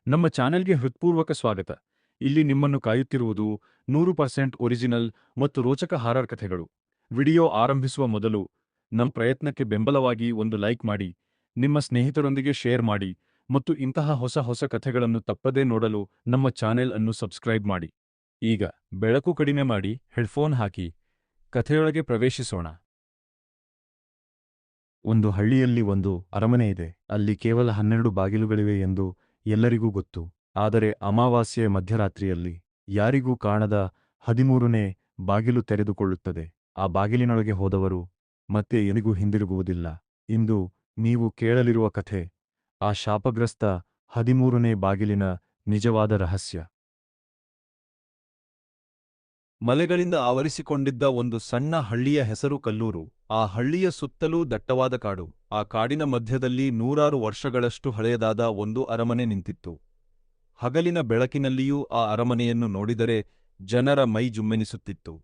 ನಮ್ಮ ಚಾನೆಲ್ಗೆ ಹೃತ್ಪೂರ್ವಕ ಸ್ವಾಗತ. ಇಲ್ಲಿ ನಿಮ್ಮನ್ನು ಕಾಯುತ್ತಿರುವುದು 100% ಒರಿಜಿನಲ್ ಮತ್ತು ರೋಚಕ ಹಾರರ್ ಕಥೆಗಳು. ವಿಡಿಯೋ ಆರಂಭಿಸುವ ಮೊದಲು ನಮ್ಮ ಪ್ರಯತ್ನಕ್ಕೆ ಬೆಂಬಲವಾಗಿ ಒಂದು ಲೈಕ್ ಮಾಡಿ, ನಿಮ್ಮ ಸ್ನೇಹಿತರೊಂದಿಗೆ ಶೇರ್ ಮಾಡಿ ಮತ್ತು ಇಂತಹ ಹೊಸ ಕಥೆಗಳನ್ನು ತಪ್ಪದೇ ನೋಡಲು ನಮ್ಮ ಚಾನೆಲ್ ಅನ್ನು ಸಬ್ಸ್ಕ್ರೈಬ್ ಮಾಡಿ. ಈಗ ಬೆಳಕು ಕಡಿಮೆ ಮಾಡಿ, ಹೆಡ್ಫೋನ್ ಹಾಕಿ, ಕಥೆಯೊಳಗೆ ಪ್ರವೇಶಿಸೋಣ. ಒಂದು ಹಳ್ಳಿಯಲ್ಲಿ ಒಂದು ಅರಮನೆ ಇದೆ. ಅಲ್ಲಿ ಕೇವಲ 12 ಬಾಗಿಲುಗಳಿವೆ ಎಂದು ಎಲ್ಲರಿಗೂ ಗೊತ್ತು. ಆದರೆ ಅಮಾವಾಸ್ಯೆಯ ಮಧ್ಯರಾತ್ರಿಯಲ್ಲಿ ಯಾರಿಗೂ ಕಾಣದ 13ನೇ ಬಾಗಿಲು ತೆರೆದುಕೊಳ್ಳುತ್ತದೆ. ಆ ಬಾಗಿಲಿನೊಳಗೆ ಹೋದವರು ಮತ್ತೆ ಎಂದಿಗೂ ಹಿಂದಿರುಗುವುದಿಲ್ಲ. ಇಂದು ನೀವು ಕೇಳಲಿರುವ ಕಥೆ ಆ ಶಾಪಗ್ರಸ್ತ 13ನೇ ಬಾಗಿಲಿನ ನಿಜವಾದ ರಹಸ್ಯ. ಮಲೆಗಳಿಂದ ಆವರಿಸಿಕೊಂಡಿದ್ದ ಒಂದು ಸಣ್ಣ ಹಳ್ಳಿಯ ಹೆಸರು ಕಲ್ಲೂರು. ಆ ಹಳ್ಳಿಯ ಸುತ್ತಲೂ ದಟ್ಟವಾದ ಕಾಡು. ಆ ಕಾಡಿನ ಮಧ್ಯದಲ್ಲಿ 100 ವರ್ಷಗಳಷ್ಟು ಹಳೆಯದಾದ ಒಂದು ಅರಮನೆ ನಿಂತಿತ್ತು. ಹಗಲಿನ ಬೆಳಕಿನಲ್ಲಿಯೂ ಆ ಅರಮನೆಯನ್ನು ನೋಡಿದರೆ ಜನರ ಮೈ ಜುಮ್ಮೆನಿಸುತ್ತಿತ್ತು.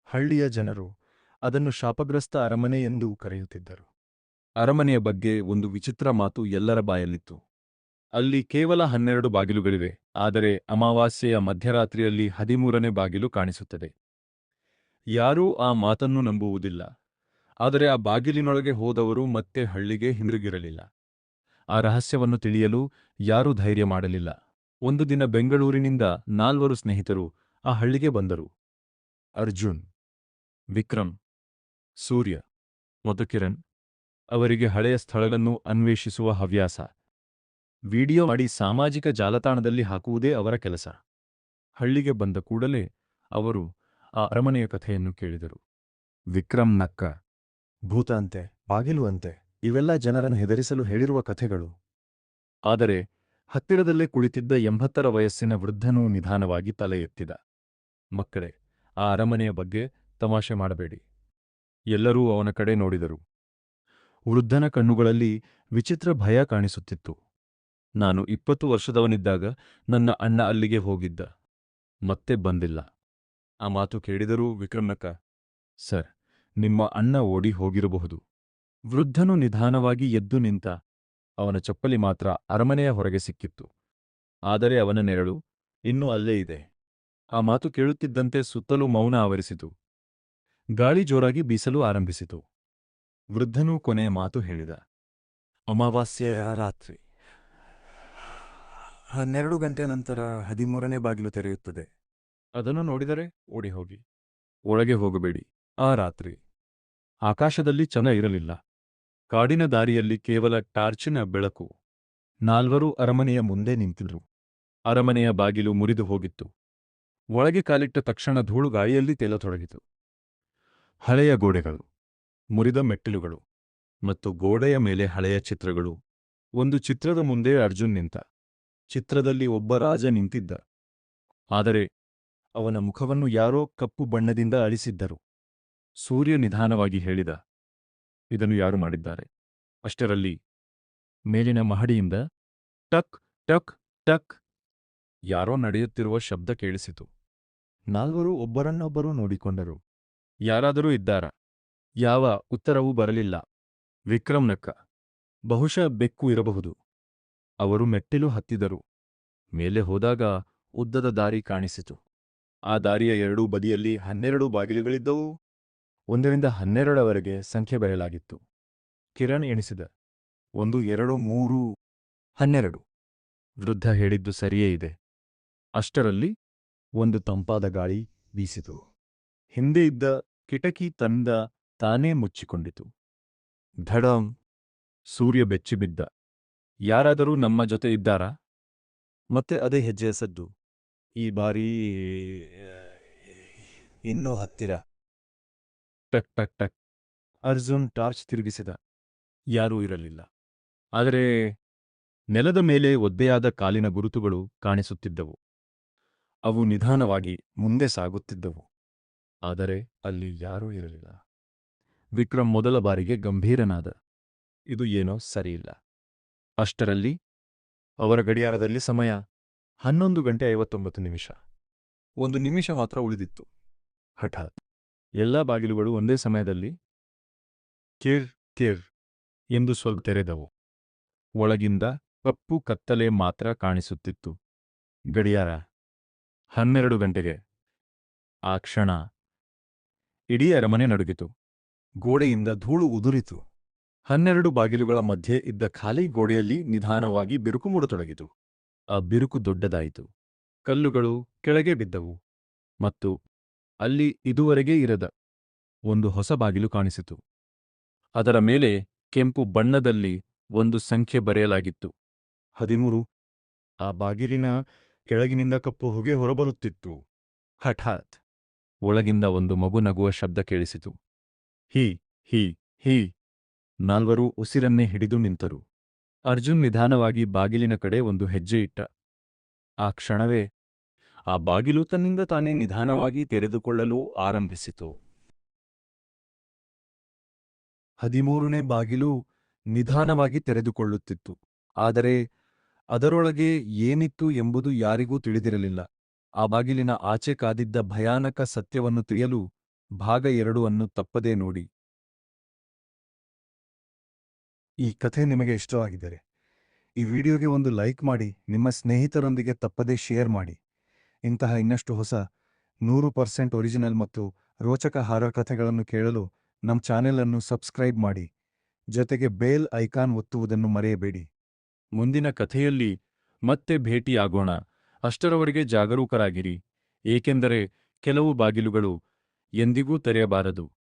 ಹಳ್ಳಿಯ ಜನರು ಅದನ್ನು ಶಾಪಗ್ರಸ್ತ ಅರಮನೆ ಎಂದು ಕರೆಯುತ್ತಿದ್ದರು. ಅರಮನೆಯ ಬಗ್ಗೆ ಒಂದು ವಿಚಿತ್ರ ಮಾತು ಎಲ್ಲರ ಬಾಯಲ್ಲಿತ್ತು. ಅಲ್ಲಿ ಕೇವಲ 12 ಬಾಗಿಲುಗಳಿವೆ, ಆದರೆ ಅಮಾವಾಸ್ಯೆಯ ಮಧ್ಯರಾತ್ರಿಯಲ್ಲಿ 13ನೇ ಬಾಗಿಲು ಕಾಣಿಸುತ್ತದೆ. ಯಾರೂ ಆ ಮಾತನ್ನು ನಂಬುವುದಿಲ್ಲ. ಆದರೆ ಆ ಬಾಗಿಲಿನೊಳಗೆ ಹೋದವರು ಮತ್ತೆ ಹಳ್ಳಿಗೆ ಹಿಂದಿರುಗಿರಲಿಲ್ಲ. ಆ ರಹಸ್ಯವನ್ನು ತಿಳಿಯಲು ಯಾರೂ ಧೈರ್ಯ ಮಾಡಲಿಲ್ಲ. ಒಂದು ದಿನ ಬೆಂಗಳೂರಿನಿಂದ 4 ಸ್ನೇಹಿತರು ಆ ಹಳ್ಳಿಗೆ ಬಂದರು. ಅರ್ಜುನ್, ವಿಕ್ರಮ್, ಸೂರ್ಯ ಮತ್ತು ಕಿರಣ್. ಅವರಿಗೆ ಹಳೆಯ ಸ್ಥಳಗಳನ್ನು ಅನ್ವೇಷಿಸುವ ಹವ್ಯಾಸ. ವಿಡಿಯೋ ಮಾಡಿ ಸಾಮಾಜಿಕ ಜಾಲತಾಣದಲ್ಲಿ ಹಾಕುವುದೇ ಅವರ ಕೆಲಸ. ಹಳ್ಳಿಗೆ ಬಂದ ಕೂಡಲೇ ಅವರು ಆ ಅರಮನೆಯ ಕಥೆಯನ್ನು ಕೇಳಿದರು. ವಿಕ್ರಮ್ ನಕ್ಕ. ಭೂತ ಅಂತೆ, ಬಾಗಿಲು ಅಂತೆ, ಇವೆಲ್ಲ ಜನರನ್ನು ಹೆದರಿಸಲು ಹೇಳಿರುವ ಕಥೆಗಳು. ಆದರೆ ಹತ್ತಿರದಲ್ಲೇ ಕುಳಿತಿದ್ದ 80 ವಯಸ್ಸಿನ ವೃದ್ಧನು ನಿಧಾನವಾಗಿ ತಲೆ ಎತ್ತಿದ. ಮಕ್ಕಳೇ, ಆ ಅರಮನೆಯ ಬಗ್ಗೆ ತಮಾಷೆ ಮಾಡಬೇಡಿ. ಎಲ್ಲರೂ ಅವನ ಕಡೆ ನೋಡಿದರು. ವೃದ್ಧನ ಕಣ್ಣುಗಳಲ್ಲಿ ವಿಚಿತ್ರ ಭಯ ಕಾಣಿಸುತ್ತಿತ್ತು. ನಾನು 20 ವರ್ಷದವನಿದ್ದಾಗ ನನ್ನ ಅಣ್ಣ ಅಲ್ಲಿಗೆ ಹೋಗಿದ್ದ, ಮತ್ತೆ ಬಂದಿಲ್ಲ. ಆ ಮಾತು ಕೇಳಿದರೂ ವಿಕ್ರಮ್ನಕ್ಕ. ಸರ್, ನಿಮ್ಮ ಅಣ್ಣ ಓಡಿ ಹೋಗಿರಬಹುದು. ವೃದ್ಧನು ನಿಧಾನವಾಗಿ ಎದ್ದು ನಿಂತ. ಅವನ ಚಪ್ಪಲಿ ಮಾತ್ರ ಅರಮನೆಯ ಹೊರಗೆ ಸಿಕ್ಕಿತ್ತು. ಆದರೆ ಅವನ ನೆರಳು ಇನ್ನೂ ಅಲ್ಲೇ ಇದೆ. ಆ ಮಾತು ಕೇಳುತ್ತಿದ್ದಂತೆ ಸುತ್ತಲೂ ಮೌನ ಆವರಿಸಿತು. ಗಾಳಿ ಜೋರಾಗಿ ಬೀಸಲು ಆರಂಭಿಸಿತು. ವೃದ್ಧನೂ ಕೊನೆಯ ಮಾತು ಹೇಳಿದ. ಅಮಾವಾಸ್ಯೆಯ ರಾತ್ರಿ 12 ಗಂಟೆ ನಂತರ 13ನೇ ಬಾಗಿಲು ತೆರೆಯುತ್ತದೆ. ಅದನ್ನು ನೋಡಿದರೆ ಓಡಿ ಹೋಗಿ. ಒಳಗೆ ಹೋಗಬೇಡಿ. ಆ ರಾತ್ರಿ ಆಕಾಶದಲ್ಲಿ ಚಂದ್ರ ಇರಲಿಲ್ಲ. ಕಾಡಿನ ದಾರಿಯಲ್ಲಿ ಕೇವಲ ಟಾರ್ಚಿನ ಬೆಳಕು. 4 ಅರಮನೆಯ ಮುಂದೆ ನಿಂತಿದ್ರು. ಅರಮನೆಯ ಬಾಗಿಲು ಮುರಿದು ಹೋಗಿತ್ತು. ಒಳಗೆ ಕಾಲಿಟ್ಟ ತಕ್ಷಣ ಧೂಳು ಗಾಳಿಯಲ್ಲಿ ತೇಲತೊಡಗಿತು. ಹಳೆಯ ಗೋಡೆಗಳು, ಮುರಿದ ಮೆಟ್ಟಿಲುಗಳು ಮತ್ತು ಗೋಡೆಯ ಮೇಲೆ ಹಳೆಯ ಚಿತ್ರಗಳು. ಒಂದು ಚಿತ್ರದ ಮುಂದೆ ಅರ್ಜುನ್ ನಿಂತ. ಚಿತ್ರದಲ್ಲಿ ಒಬ್ಬ ರಾಜ ನಿಂತಿದ್ದ. ಆದರೆ ಅವನ ಮುಖವನ್ನು ಯಾರೋ ಕಪ್ಪು ಬಣ್ಣದಿಂದ ಅಳಿಸಿದ್ದರು. ಸೂರ್ಯ ನಿಧಾನವಾಗಿ ಹೇಳಿದ, ಇದನ್ನು ಯಾರು ಮಾಡಿದ್ದಾರೆ? ಅಷ್ಟರಲ್ಲಿ ಮೇಲಿನ ಮಹಡಿಯಿಂದ ಟಕ್ ಟಕ್ ಟಕ್ ಯಾರೋ ನಡೆಯುತ್ತಿರುವ ಶಬ್ದ ಕೇಳಿಸಿತು. 4 ಒಬ್ಬರನ್ನೊಬ್ಬರು ನೋಡಿಕೊಂಡರು. ಯಾರಾದರೂ ಇದ್ದಾರಾ? ಯಾವ ಉತ್ತರವೂ ಬರಲಿಲ್ಲ. ವಿಕ್ರಮ್ ನಕ್ಕ. ಬಹುಶಃ ಬೆಕ್ಕು ಇರಬಹುದು. ಅವರು ಮೆಟ್ಟಿಲು ಹತ್ತಿದರು. ಮೇಲೆ ಹೋದಾಗ ಉದ್ದದ ದಾರಿ ಕಾಣಿಸಿತು. ಆ ದಾರಿಯ ಎರಡೂ ಬದಿಯಲ್ಲಿ 12 ಬಾಗಿಲುಗಳಿದ್ದವು. 1ರಿಂದ 12ರವರೆಗೆ ಸಂಖ್ಯೆ ಬರೆಯಲಾಗಿತ್ತು. ಕಿರಣ್ ಎಣಿಸಿದ. 1 2 3 12. ವೃದ್ಧ ಹೇಳಿದ್ದು ಸರಿಯೇ ಇದೆ. ಅಷ್ಟರಲ್ಲಿ ಒಂದು ತಂಪಾದ ಗಾಳಿ ಬೀಸಿತು. ಹಿಂದೆ ಇದ್ದ ಕಿಟಕಿ ತನ್ನಿಂದ ತಾನೇ ಮುಚ್ಚಿಕೊಂಡಿತು. ಧಡಂ. ಸೂರ್ಯ ಬೆಚ್ಚಿಬಿದ್ದ. ಯಾರಾದರೂ ನಮ್ಮ ಜೊತೆ ಇದ್ದಾರಾ? ಮತ್ತೆ ಅದೇ ಹೆಜ್ಜೆಯ ಸದ್ದು. ಈ ಬಾರಿ ಇನ್ನೂ ಹತ್ತಿರ. ಟಕ್ ಟಕ್ ಟಕ್. ಅರ್ಜುನ್ ಟಾರ್ಚ್ ತಿರುಗಿಸಿದ. ಯಾರೂ ಇರಲಿಲ್ಲ. ಆದರೆ ನೆಲದ ಮೇಲೆ ಒದ್ದೆಯಾದ ಕಾಲಿನ ಗುರುತುಗಳು ಕಾಣಿಸುತ್ತಿದ್ದವು. ಅವು ನಿಧಾನವಾಗಿ ಮುಂದೆ ಸಾಗುತ್ತಿದ್ದವು. ಆದರೆ ಅಲ್ಲಿ ಯಾರೂ ಇರಲಿಲ್ಲ. ವಿಕ್ರಮ್ ಮೊದಲ ಬಾರಿಗೆ ಗಂಭೀರನಾದ. ಇದು ಏನೋ ಸರಿಯಿಲ್ಲ. ಅಷ್ಟರಲ್ಲಿ ಅವರ ಗಡಿಯಾರದಲ್ಲಿ ಸಮಯ 11:59. 1 ನಿಮಿಷ ಮಾತ್ರ ಉಳಿದಿತ್ತು. ಹಠಾತ್ ಎಲ್ಲ ಬಾಗಿಲುಗಳು ಒಂದೇ ಸಮಯದಲ್ಲಿ ಕಿರ್ ಕಿರ್ ಎಂದು ಸ್ವಲ್ಪ ತೆರೆದವು. ಒಳಗಿಂದ ಕಪ್ಪು ಕತ್ತಲೆ ಮಾತ್ರ ಕಾಣಿಸುತ್ತಿತ್ತು. ಗಡಿಯಾರ 12 ಗಂಟೆಗೆ. ಆ ಕ್ಷಣ ಇಡೀ ಅರಮನೆ ನಡುಗಿತು. ಗೋಡೆಯಿಂದ ಧೂಳು ಉದುರಿತು. 12 ಬಾಗಿಲುಗಳ ಮಧ್ಯೆ ಇದ್ದ ಖಾಲಿ ಗೋಡೆಯಲ್ಲಿ ನಿಧಾನವಾಗಿ ಬಿರುಕು ಮೂಡತೊಡಗಿತು. ಆ ಬಿರುಕು ದೊಡ್ಡದಾಯಿತು. ಕಲ್ಲುಗಳು ಕೆಳಗೆ ಬಿದ್ದವು. ಮತ್ತು ಅಲ್ಲಿ ಇದುವರೆಗೆ ಇರದ ಒಂದು ಹೊಸ ಬಾಗಿಲು ಕಾಣಿಸಿತು. ಅದರ ಮೇಲೆ ಕೆಂಪು ಬಣ್ಣದಲ್ಲಿ ಒಂದು ಸಂಖ್ಯೆ ಬರೆಯಲಾಗಿತ್ತು. 13. ಆ ಬಾಗಿಲಿನ ಕೆಳಗಿನಿಂದ ಕಪ್ಪು ಹೊಗೆ ಹೊರಬರುತ್ತಿತ್ತು. ಹಠಾತ್ ಒಳಗಿಂದ ಒಂದು ಮಗು ನಗುವ ಶಬ್ದ ಕೇಳಿಸಿತು. ಹೀ ಹೀ ಹೀ. 4 ಉಸಿರನ್ನೇ ಹಿಡಿದು ನಿಂತರು. ಅರ್ಜುನ್ ನಿಧಾನವಾಗಿ ಬಾಗಿಲಿನ ಕಡೆ ಒಂದು ಹೆಜ್ಜೆ ಇಟ್ಟ. ಆ ಕ್ಷಣವೇ ಆ ಬಾಗಿಲು ತನ್ನಿಂದ ತಾನೇ ನಿಧಾನವಾಗಿ ತೆರೆದುಕೊಳ್ಳಲು ಆರಂಭಿಸಿತು. 13ನೇ ಬಾಗಿಲು ನಿಧಾನವಾಗಿ ತೆರೆದುಕೊಳ್ಳುತ್ತಿತ್ತು. ಆದರೆ ಅದರೊಳಗೆ ಏನಿತ್ತು ಎಂಬುದು ಯಾರಿಗೂ ತಿಳಿದಿರಲಿಲ್ಲ. ಆ ಬಾಗಿಲಿನ ಆಚೆ ಕಾದಿದ್ದ ಭಯಾನಕ ಸತ್ಯವನ್ನು ತಿಳಿಯಲು ಭಾಗ 2 ಅನ್ನು ತಪ್ಪದೇ ನೋಡಿ. ಈ ಕಥೆ ನಿಮಗೆ ಇಷ್ಟವಾಗಿದ್ದರೆ ಈ ವಿಡಿಯೋಗೆ ಒಂದು ಲೈಕ್ ಮಾಡಿ, ನಿಮ್ಮ ಸ್ನೇಹಿತರೊಂದಿಗೆ ತಪ್ಪದೇ ಶೇರ್ ಮಾಡಿ. ಇಂತಹ ಇನ್ನಷ್ಟು ಹೊಸ 100% ಒರಿಜಿನಲ್ ಮತ್ತು ರೋಚಕ ಹಾರರ್ ಕಥೆಗಳನ್ನು ಕೇಳಲು ನಮ್ಮ ಚಾನೆಲ್ ಅನ್ನು ಸಬ್ಸ್ಕ್ರೈಬ್ ಮಾಡಿ. ಜೊತೆಗೆ ಬೇಲ್ ಐಕಾನ್ ಒತ್ತುವುದನ್ನು ಮರೆಯಬೇಡಿ. ಮುಂದಿನ ಕಥೆಯಲ್ಲಿ ಮತ್ತೆ ಭೇಟಿಯಾಗೋಣ. ಅಷ್ಟರವರೆಗೆ ಜಾಗರೂಕರಾಗಿರಿ, ಏಕೆಂದರೆ ಕೆಲವು ಬಾಗಿಲುಗಳು ಎಂದಿಗೂ ತೆರೆಯಬಾರದು.